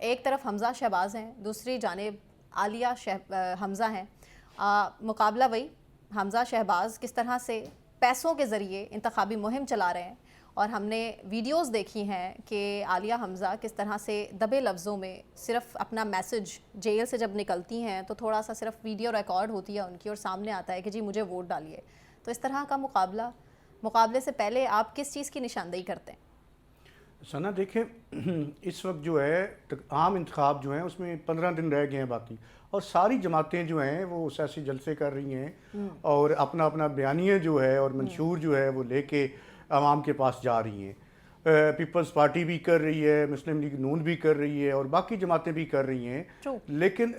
एक तरफ हमज़ा शहबाज हैं, दूसरी जानिब आलिया हमज़ा हैं। मुकाबला वही, हमज़ा शहबाज किस तरह से पैसों के ज़रिए इंतखाबी मुहिम चला रहे हैं, और हमने वीडियोस देखी हैं कि आलिया हमज़ा किस तरह से दबे लफ्ज़ों में सिर्फ अपना मैसेज जेल से जब निकलती हैं तो थोड़ा सा सिर्फ वीडियो रिकॉर्ड होती है उनकी और सामने आता है कि जी मुझे वोट डालिए। तो इस तरह का मुकाबले से पहले आप किस चीज़ की निशानदेही करते हैं? सना देखें, इस वक्त जो है आम इंतखाब जो हैं उसमें 15 दिन रह गए हैं बाकी, और सारी जमातें जो हैं वो सियासी जलसे कर रही हैं और अपना अपना बयानिया जो है और मंशूर जो है वो लेके आवाम के पास जा रही हैं। पीपल्स पार्टी भी कर रही है, मुस्लिम लीग नून भी कर रही है और बाकी जमातें भी कर रही हैं। लेकिन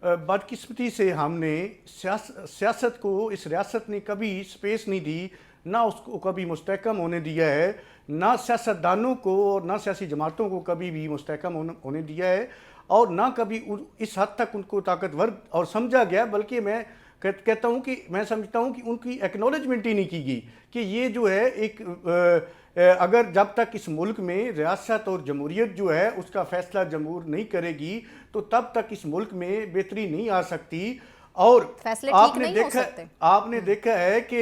बदकिस्मती से हमने सियासत को, इस रियासत ने कभी स्पेस नहीं दी, ना उसको कभी मुस्तहकम होने दिया है, ना सियासतदानों को और ना सियासी जमातों को कभी भी मुस्तहकम होने दिया है, और ना कभी इस हद तक उनको ताकतवर और समझा गया। बल्कि मैं कहता हूँ कि मैं समझता हूँ कि उनकी एक्नॉलेजमेंट ही नहीं की गई कि ये जो है एक अगर जब तक इस मुल्क में रियासत और जमहूरियत जो है उसका फैसला जमहूर नहीं करेगी तो तब तक इस मुल्क में बेहतरी नहीं आ सकती। और आपने देखा है कि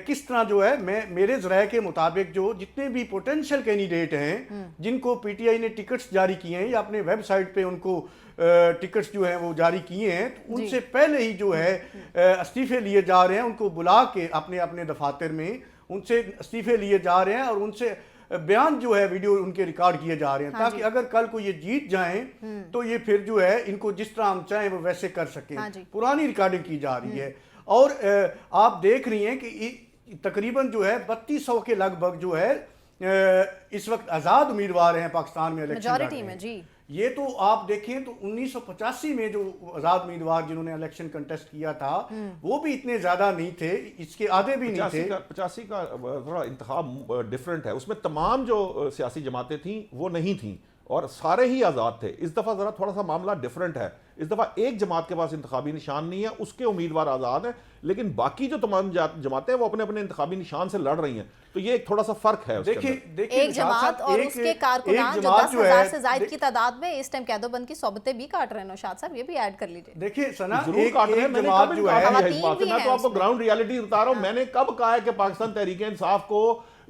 किस तरह जो है, मेरे ज़राए के मुताबिक जो जितने भी पोटेंशियल कैंडिडेट हैं जिनको पीटीआई ने टिकट्स जारी किए हैं या अपने वेबसाइट पे उनको टिकट्स जो हैं वो जारी किए हैं, तो उनसे पहले ही जो है इस्तीफे लिए जा रहे हैं। उनको बुला के अपने अपने दफातर में उनसे इस्तीफे लिए जा रहे हैं और उनसे बयान जो है वीडियो उनके रिकॉर्ड किए जा रहे हैं, ताकि अगर कल को ये जीत जाएं तो ये फिर जो है इनको जिस तरह हम चाहें वो वैसे कर सकें। पुरानी रिकॉर्डिंग की जा रही है और आप देख रही हैं कि तकरीबन जो है 3200 के लगभग जो है इस वक्त आज़ाद उम्मीदवार हैं पाकिस्तान में इलेक्शन में जी। ये तो आप देखें तो 1985 में जो आज़ाद उम्मीदवार जिन्होंने इलेक्शन कंटेस्ट किया था वो भी इतने ज़्यादा नहीं थे, इसके आधे भी नहीं थे। 85 का थोड़ा इंतखाब डिफरेंट है, उसमें तमाम जो सियासी जमातें थीं वो नहीं थीं और सारे ही आज़ाद थे। इस दफ़ा ज़रा थोड़ा सा मामला डिफरेंट है। इस दफ़ा एक जमात के पास इंतखाबी निशान नहीं है, उसके उम्मीदवार आज़ाद हैं, लेकिन बाकी जो तमाम जमातें वो अपने अपने इंतखाबी निशान से लड़ रही हैं। तो ये एक थोड़ा सा फर्क है। देखिए एक जमात और उसके कारकुनान जो 10,000 से ज़ायद की तादाद में इस टाइम कैदोबंद की सोबतें भी काट रहे हैं। नौशाद साहब ये भी ऐड कर लीजिए। देखिए सना, जरूर काट रहे हैं, मैं तो आपको ग्राउंड रियलिटी बता रहा हूं। मैंने कब कहा है कि पाकिस्तान तहरीक इंसाफ को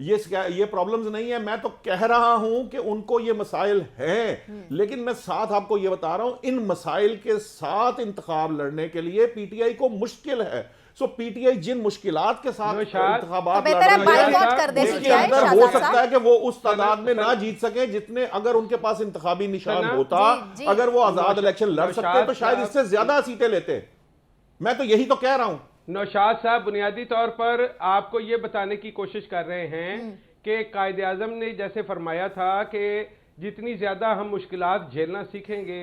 ये प्रॉब्लम्स नहीं है? मैं तो कह रहा हूं कि उनको ये मसाइल हैं, लेकिन मैं साथ आपको ये बता रहा हूं इन मसाइल के साथ इंतखाब लड़ने के लिए पीटीआई को मुश्किल है। सो पीटीआई जिन मुश्किलात के साथ इंतखाबात लड़ रही है उसके अंदर हो सकता है कि वो उस तादाद में ना जीत सके जितने अगर उनके पास इंतखाबी निशान होता, अगर वो आजाद इलेक्शन लड़ सकते तो शायद इससे ज्यादा सीटें लेते। मैं तो यही तो कह रहा हूं। नौशाद साहब बुनियादी तौर पर आपको ये बताने की कोशिश कर रहे हैं कि कायदे आज़म ने जैसे फरमाया था कि जितनी ज्यादा हम मुश्किलात झेलना सीखेंगे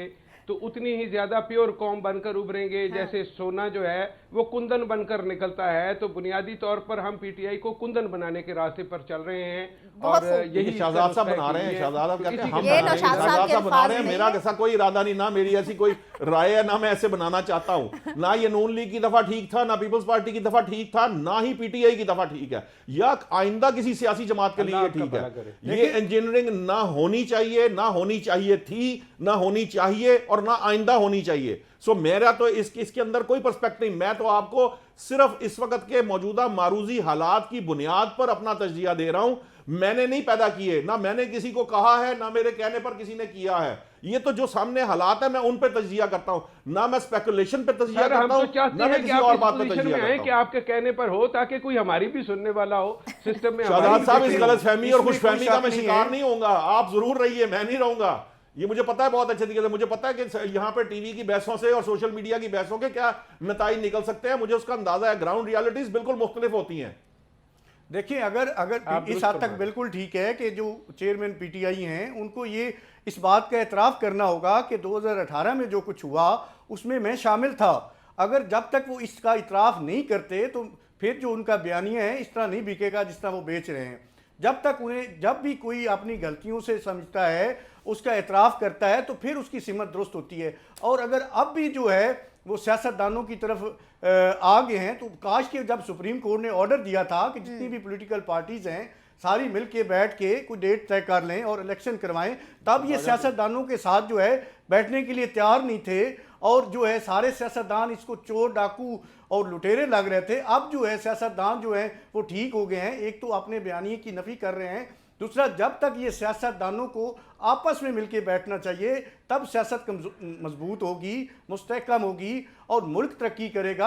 तो उतनी ही ज्यादा प्योर कौम बनकर उभरेंगे। जैसे सोना जो है वो कुंदन बनकर निकलता है, तो बुनियादी तौर पर हम पीटीआई को कुंदन बनाने के रास्ते पर चल रहे हैं और यही शहजाद साहब बना रहे हैं। शहजाद कहते हैं हम बना रहे हैं, मेरा ऐसा कोई इरादा नहीं, ना मेरी ऐसी कोई राय है, ना मैं ऐसे बनाना चाहता हूं। ना ये नून लीग की दफा ठीक था, ना पीपल्स पार्टी की दफा ठीक था, ना ही पीटीआई की दफा ठीक है, या आइंदा किसी सियासी जमात के लिए ये ठीक है। ये इंजीनियरिंग ना होनी चाहिए, ना होनी चाहिए थी, ना होनी चाहिए और ना आइंदा होनी चाहिए। सो मेरा तो इसके अंदर कोई पर्सपेक्टिव नहीं। मैं तो आपको सिर्फ इस वक्त के मौजूदा मारूजी हालात की बुनियाद पर अपना तजजिया दे रहा हूं। मैंने नहीं पैदा किए, ना मैंने किसी को कहा है, ना मेरे कहने पर किसी ने किया है। ये तो जो सामने हालात है मैं उन पे तजजिया करता हूं, ना मैं स्पेकुलेशन पे तजजिया करता हूं, ना मैं किसी और बात पे तजजिया करता हूं। कि आपके कहने पर हो ताकि कोई हमारी भी सुनने वाला हो सिस्टम में। शहजाद साहब इस गलतफहमी और खुशफहमी का मैं शिकार नहीं होऊंगा, आप जरूर रहिए, मैं नहीं रहूंगा। ये मुझे पता है बहुत अच्छे तरीके से। मुझे पता है कि यहाँ पे टीवी की बहसों से और सोशल मीडिया की बहसों के क्या नतीजे निकल सकते हैं, मुझे उसका अंदाजा है। ग्राउंड रियलिटीज बिल्कुल मुख्तलिफ होती हैं। देखिए अगर इस हद तक बिल्कुल ठीक है कि जो चेयरमैन पीटीआई हैं उनको ये इस बात का एतराफ़ करना होगा कि 2018 में जो कुछ हुआ उसमें मैं शामिल था। अगर जब तक वो इसका इतराफ़ नहीं करते तो फिर जो उनका बयानिया है इस तरह नहीं बिकेगा जिस तरह वो बेच रहे हैं। जब तक उन्हें, जब भी कोई अपनी गलतियों से समझता है, उसका एतराफ़ करता है, तो फिर उसकी सिमत दुरुस्त होती है। और अगर अब भी जो है वो सियासतदानों की तरफ आ गए हैं, तो काश के जब सुप्रीम कोर्ट ने ऑर्डर दिया था कि जितनी भी पॉलिटिकल पार्टीज़ हैं सारी मिल के बैठ के कोई डेट तय कर लें और इलेक्शन करवाएं, तब ये सियासतदानों के साथ जो है बैठने के लिए तैयार नहीं थे। और जो है सारे सियासतदान इसको चोर डाकू और लुटेरे लग रहे थे। अब जो है सियासतदान जो है वो ठीक हो गए हैं। एक तो अपने बयानिए की नफ़ी कर रहे हैं, दूसरा जब तक ये सियासतदानों को आपस में मिलके बैठना चाहिए, तब सियासत मजबूत होगी, मुस्तहकम होगी और मुल्क तरक्की करेगा।